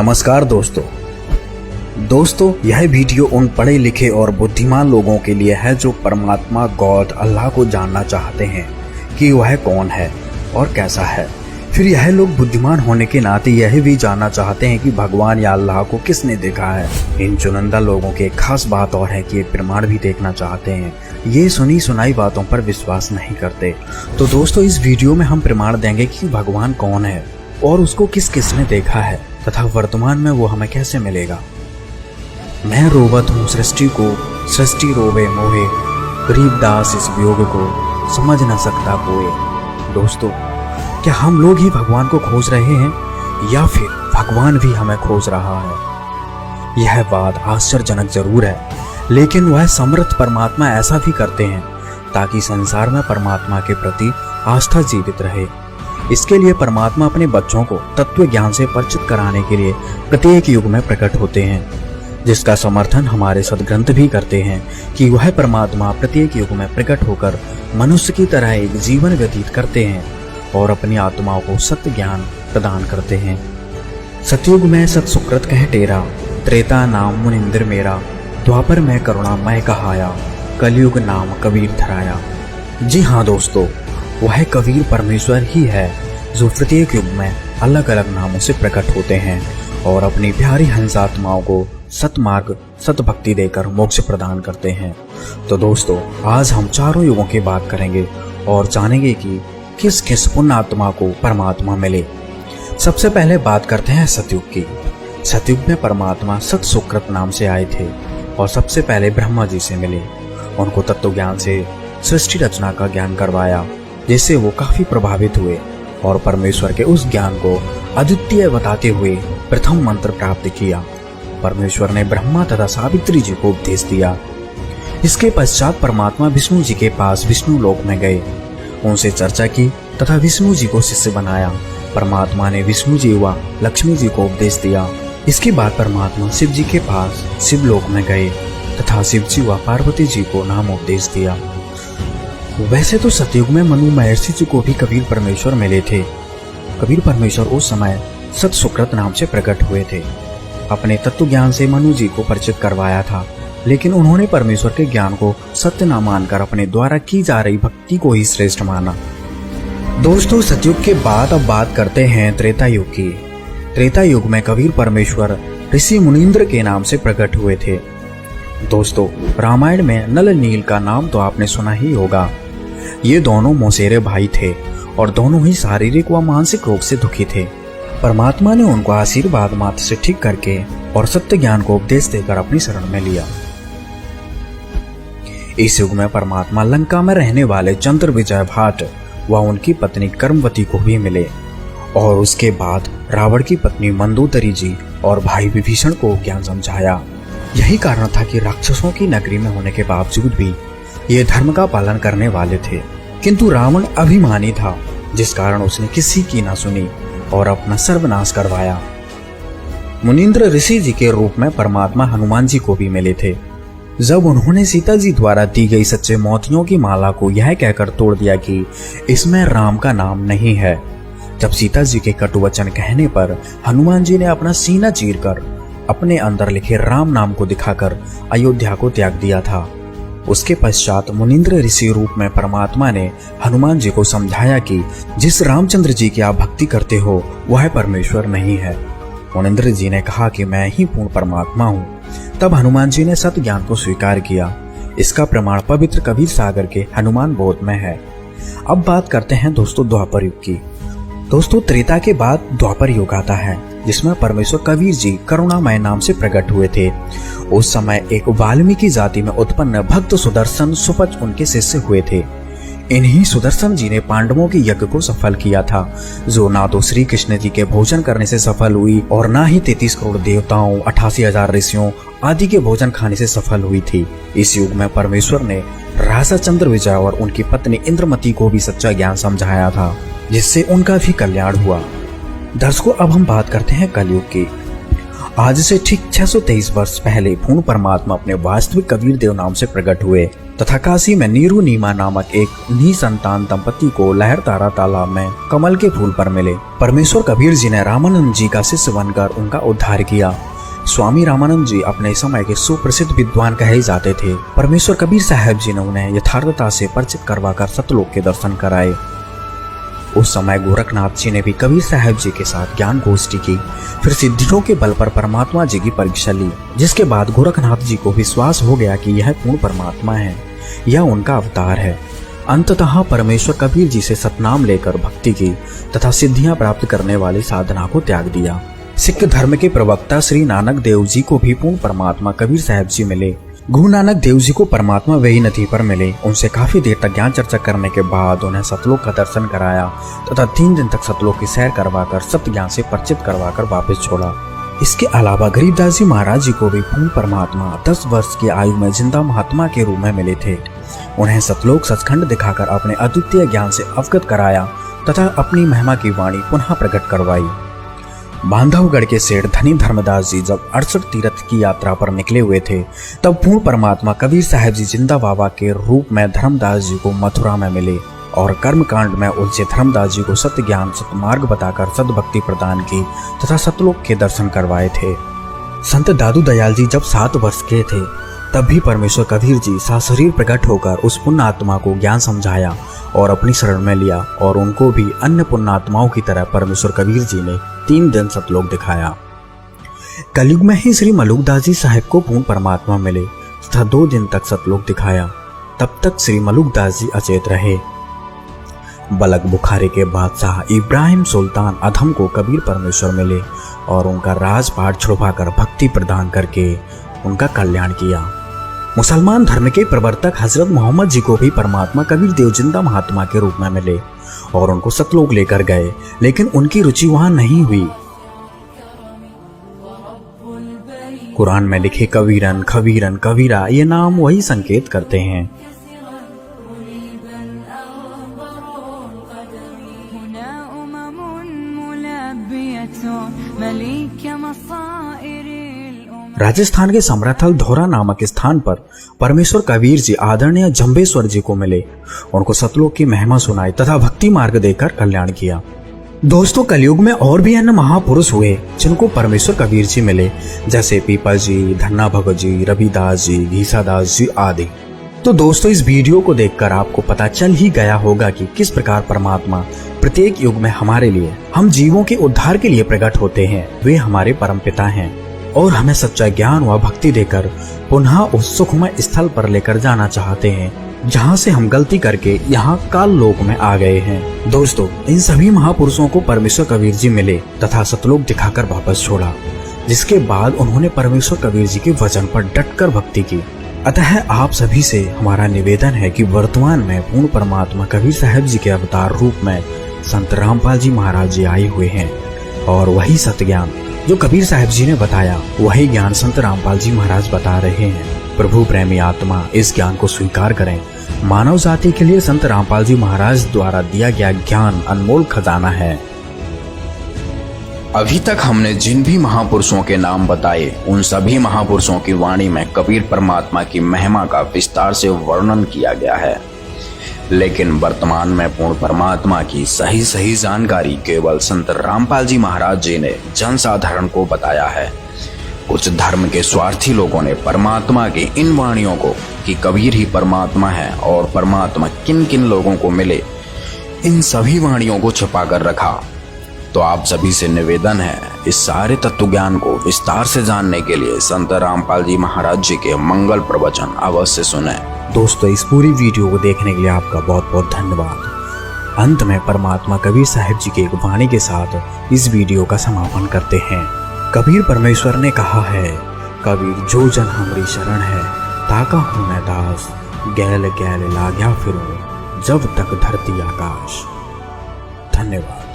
नमस्कार दोस्तों यह वीडियो उन पढ़े लिखे और बुद्धिमान लोगों के लिए है जो परमात्मा गॉड अल्लाह को जानना चाहते हैं कि वह कौन है और कैसा है। फिर यह लोग बुद्धिमान होने के नाते यह भी जानना चाहते हैं कि भगवान या अल्लाह को किसने देखा है। इन चुनिंदा लोगों की एक खास बात और है कि ये प्रमाण भी देखना चाहते हैं। ये सुनी सुनाई बातों पर विश्वास नहीं करते। तो दोस्तों इस वीडियो में हम प्रमाण देंगे कि भगवान कौन है और उसको किस किसने देखा है तथा वर्तमान में वो हमें कैसे मिलेगा। मैं रोवत हूँ सृष्टि को, सृष्टि रोवे मोहे, गरीबदास इस वियोग को समझ न सकता कोई। दोस्तों क्या हम लोग ही भगवान को खोज रहे हैं या फिर भगवान भी हमें खोज रहा है? यह बात आश्चर्यजनक जरूर है, लेकिन वह समर्थ परमात्मा ऐसा भी करते हैं ताकि संसार में परमात्मा के प्रति आस्था जीवित रहे। इसके लिए परमात्मा अपने बच्चों को तत्व ज्ञान से परिचित कराने के लिए प्रत्येक युग में प्रकट होते हैं, जिसका समर्थन हमारे सद्ग्रंथ भी करते हैं कि वह परमात्मा प्रत्येक युग में प्रकट होकर मनुष्य की तरह एक जीवन व्यतीत करते हैं और अपनी आत्माओं को सत्य ज्ञान प्रदान करते हैं। सतयुग में सत सुकृत कह टेरा, त्रेता नाम मुनिंद्र मेरा, द्वापर में करुणा मैं कहाया, कलयुग नाम कबीर धराया। जी हाँ दोस्तों, वह कबीर परमेश्वर ही है जो प्रत्येक युग में अलग अलग नामों से प्रकट होते हैं और अपनी प्यारी हंसात्माओं को सतमार्ग सतभक्ति देकर मोक्ष प्रदान करते हैं। तो दोस्तों आज हम चारों युगों की बात करेंगे और जानेंगे कि किस किस पुण्यात्मा को परमात्मा मिले। सबसे पहले बात करते हैं सतयुग की। सतयुग में परमात्मा सत सुकृत नाम से आए थे और सबसे पहले ब्रह्मा जी से मिले। उनको तत्व ज्ञान से सृष्टि रचना का ज्ञान करवाया, जिससे वो काफी प्रभावित हुए और परमेश्वर के उस ज्ञान को अद्वितीय बताते हुए प्रथम मंत्र प्राप्त किया। परमेश्वर ने ब्रह्मा तथा सावित्री जी को उपदेश दिया। इसके पश्चात परमात्मा विष्णु जी के पास विष्णु लोक में गए, उनसे चर्चा की तथा विष्णु जी को शिष्य बनाया। परमात्मा ने विष्णु जी व लक्ष्मी जी को उपदेश दिया। इसके बाद परमात्मा शिव जी के पास शिवलोक में गए तथा शिव जी व पार्वती जी को नाम उपदेश दिया। वैसे तो सतयुग में मनु महर्षि जी को भी कबीर परमेश्वर मिले थे। कबीर परमेश्वर उस समय सत सुकृत नाम से प्रकट हुए थे। अपने तत्व ज्ञान से मनु जी को परिचित करवाया था, लेकिन उन्होंने परमेश्वर के ज्ञान को सत्य न मानकर अपने द्वारा की जा रही भक्ति को ही श्रेष्ठ माना। दोस्तों सतयुग के बाद अब बात करते हैं त्रेता युग की। त्रेता युग में कबीर परमेश्वर ऋषि मुनींद्र के नाम से प्रकट हुए थे। दोस्तों रामायण में नल नील का नाम तो आपने सुना ही होगा। ये दोनों मौसेरे भाई थे और दोनों ही शारीरिक व मानसिक रोग से दुखी थे। परमात्मा ने उनको आशीर्वाद मात्र से ठीक करके और सत्य ज्ञान को उपदेश देकर अपनी शरण में लिया। इस युग में परमात्मा लंका में रहने वाले चंद्र विजय भाट व उनकी पत्नी कर्मवती को भी मिले और उसके बाद रावण की पत्नी मंदोदरी जी और भाई विभीषण को ज्ञान समझाया। यही कारण था कि राक्षसों की नगरी में होने के बावजूद भी ये धर्म का पालन करने वाले थे, किंतु रावण अभिमानी था, जिस कारण उसने किसी की ना सुनी और अपना सर्वनाश करवाया। मुनींद्र ऋषि जी के रूप में परमात्मा हनुमान जी को भी मिले थे। जब उन्होंने सीता जी द्वारा दी गई सच्चे मोतियों की माला को यह कहकर तोड़ दिया कि इसमें राम का नाम नहीं है, जब सीता जी के कटु वचन कहने पर हनुमान जी ने अपना सीना चीरकर अपने अंदर लिखे राम नाम को दिखाकर अयोध्या को त्याग दिया था। उसके पश्चात मुनींद्र ऋषि रूप में परमात्मा ने हनुमान जी को समझाया कि जिस रामचंद्र जी की आप भक्ति करते हो वह परमेश्वर नहीं है। मुनींद्र जी ने कहा कि मैं ही पूर्ण परमात्मा हूँ। तब हनुमान जी ने सत्य ज्ञान को स्वीकार किया। इसका प्रमाण पवित्र कबीर सागर के हनुमान बोध में है। अब बात करते हैं दोस्तों द्वापर युग की। दोस्तों त्रेता के बाद द्वापर युग आता है, जिसमें परमेश्वर कबीर जी करुणामय नाम से प्रकट हुए थे। उस समय एक वाल्मीकि जाति में उत्पन्न भक्त सुदर्शन सुपच उनके शिष्य हुए थे। इन्हीं सुदर्शन जी ने पांडवों के यज्ञ को सफल किया था, जो ना तो श्री कृष्ण जी के भोजन करने से सफल हुई और ना ही 33 करोड़ देवताओं, 88,000 ऋषियों आदि के भोजन खाने से सफल हुई थी। इस युग में परमेश्वर ने राजा चंद्र विजय और उनकी पत्नी इंद्रमती को भी सच्चा ज्ञान समझाया था, जिससे उनका भी कल्याण हुआ। दर्शकों अब हम बात करते हैं कलयुग की। आज से ठीक 623 वर्ष पहले पूर्ण परमात्मा अपने वास्तविक कबीर देव नाम से प्रकट हुए तथा काशी में नीरू नीमा नामक एक निसंतान दंपति को लहरतारा तालाब में कमल के फूल पर मिले। परमेश्वर कबीर जी ने रामानंद जी का शिष्य बनकर उनका उद्धार किया। स्वामी रामानंद जी अपने समय के सुप्रसिद्ध विद्वान कहे जाते थे। परमेश्वर कबीर साहब जी ने उन्हें यथार्थता से परिचित करवाकर सतलोक के दर्शन कराए। उस समय गोरखनाथ जी ने भी कबीर साहब जी के साथ ज्ञान गोष्ठी की, फिर सिद्धियों के बल पर परमात्मा जी की परीक्षा ली, जिसके बाद गोरखनाथ जी को विश्वास हो गया कि यह पूर्ण परमात्मा है, यह उनका अवतार है। अंततः परमेश्वर कबीर जी से सतनाम लेकर भक्ति की तथा सिद्धियां प्राप्त करने वाली साधना को त्याग दिया। सिख धर्म के प्रवक्ता श्री नानक देव जी को भी पूर्ण परमात्मा कबीर साहब जी मिले। गुरु नानक देव जी को परमात्मा वेई नदी पर मिले। उनसे काफी देर तक ज्ञान चर्चा करने के बाद उन्हें सतलोक का दर्शन कराया तथा 3 दिन तक सतलोक की सैर करवाकर सत्य ज्ञान से परिचित करवाकर वापस छोड़ा। इसके अलावा गरीबदास जी महाराज जी को भी पूर्ण परमात्मा 10 वर्ष की आयु में जिंदा महात्मा के रूप में मिले थे। उन्हें सतलोक सचखंड दिखाकर अपने अद्वितीय ज्ञान से अवगत कराया तथा अपनी महिमा की वाणी पुनः प्रकट करवाई। बांधवगढ़ के सेठ धनी धर्मदास जी जब 68 तीर्थ की यात्रा पर निकले हुए थे, तब पूर्ण परमात्मा कबीर साहब जी जिंदा बाबा के रूप में धर्मदास जी को मथुरा में मिले और कर्म कांड में उलझे धर्मदास जी को सत्य ज्ञान सतमार्ग बताकर सद्भक्ति प्रदान की तथा सतलोक के दर्शन करवाए थे। संत दादू दयाल जी जब 7 वर्ष के थे, तब भी परमेश्वर कबीर जी सशरीर प्रकट होकर उस पुण्य आत्मा को ज्ञान समझाया और अपनी शरण में लिया और उनको भी अन्य पुण्य आत्माओं की तरह परमेश्वर कबीर जी ने 3 दिन सतलोक दिखाया। कलयुग में ही श्री मलुकदास जी साहब को पूर्ण परमात्मा मिले तथा 2 दिन तक सतलोक दिखाया। तब तक श्री मलुकदास जी अचेत रहे। बलक बुखारे के बादशाह इब्राहिम सुल्तान अधम को कबीर परमेश्वर मिले और उनका राजपाट छुड़वाकर भक्ति प्रदान करके उनका कल्याण किया। मुसलमान धर्म के प्रवर्तक हजरत मोहम्मद जी को भी परमात्मा कबीर देव जिंदा महात्मा के रूप में मिले और उनको सतलोक लेकर गए, लेकिन उनकी रुचि वहां नहीं हुई। कुरान में लिखे कबीरन, खबीरन, कबीरा ये नाम वही संकेत करते हैं। राजस्थान के समराथल धोरा नामक स्थान पर परमेश्वर कबीर जी आदरणीय जंबेश्वर जी को मिले, उनको सतलोक की महिमा सुनाई तथा भक्ति मार्ग देकर कल्याण किया। दोस्तों, कलयुग में और भी अन्य महापुरुष हुए जिनको परमेश्वर कबीर जी मिले, जैसे पीपल जी, धन्ना भगत जी, रविदास जी, घीसादास जी आदि। तो दोस्तों, इस वीडियो को देखकर आपको पता चल ही गया होगा कि किस प्रकार परमात्मा प्रत्येक युग में हमारे लिए, हम जीवों के उद्धार के लिए प्रकट होते हैं। वे हमारे परमपिता हैं और हमें सच्चा ज्ञान व भक्ति देकर पुनः उस सुखमय स्थल पर लेकर जाना चाहते हैं जहां से हम गलती करके यहाँ काल लोक में आ गए हैं। दोस्तों, इन सभी महापुरुषों को परमेश्वर कबीर जी मिले तथा सतलोक दिखाकर वापस छोड़ा, जिसके बाद उन्होंने परमेश्वर कबीर जी के वचन पर डटकर भक्ति की। अतः आप सभी से हमारा निवेदन है कि वर्तमान में पूर्ण परमात्मा कबीर साहब जी के अवतार रूप में संत रामपाल जी महाराज जी आए हुए हैं और वही सत्य ज्ञान जो कबीर साहब जी ने बताया, वही ज्ञान संत रामपाल जी महाराज बता रहे हैं। प्रभु प्रेमी आत्मा इस ज्ञान को स्वीकार करें। मानव जाति के लिए संत रामपाल जी महाराज द्वारा दिया गया ज्ञान अनमोल खजाना है। अभी तक हमने जिन भी महापुरुषों के नाम बताए, उन सभी महापुरुषों की वाणी में कबीर परमात्मा की महिमा का विस्तार से वर्णन किया गया है, लेकिन वर्तमान में पूर्ण परमात्मा की सही जानकारी केवल संत रामपाल जी महाराज जी ने जनसाधारण को बताया है। कुछ धर्म के स्वार्थी लोगों ने परमात्मा की इन वाणियों को कि कबीर ही परमात्मा है और परमात्मा किन किन लोगों को मिले, इन सभी वाणियों को छुपा कर रखा। तो आप सभी से निवेदन है, इस सारे तत्व ज्ञान को विस्तार से जानने के लिए संत रामपाल जी महाराज जी के मंगल प्रवचन अवश्य सुने। दोस्तों, इस पूरी वीडियो को देखने के लिए आपका बहुत बहुत धन्यवाद। अंत में परमात्मा कबीर साहब जी के एक वाणी के साथ इस वीडियो का समापन करते हैं। कबीर परमेश्वर ने कहा है, कबीर जो जन हमारी शरण है, ताका हूँ मैं दास, गैल गैल लाग्या फिरूं, जब तक धरती आकाश। धन्यवाद।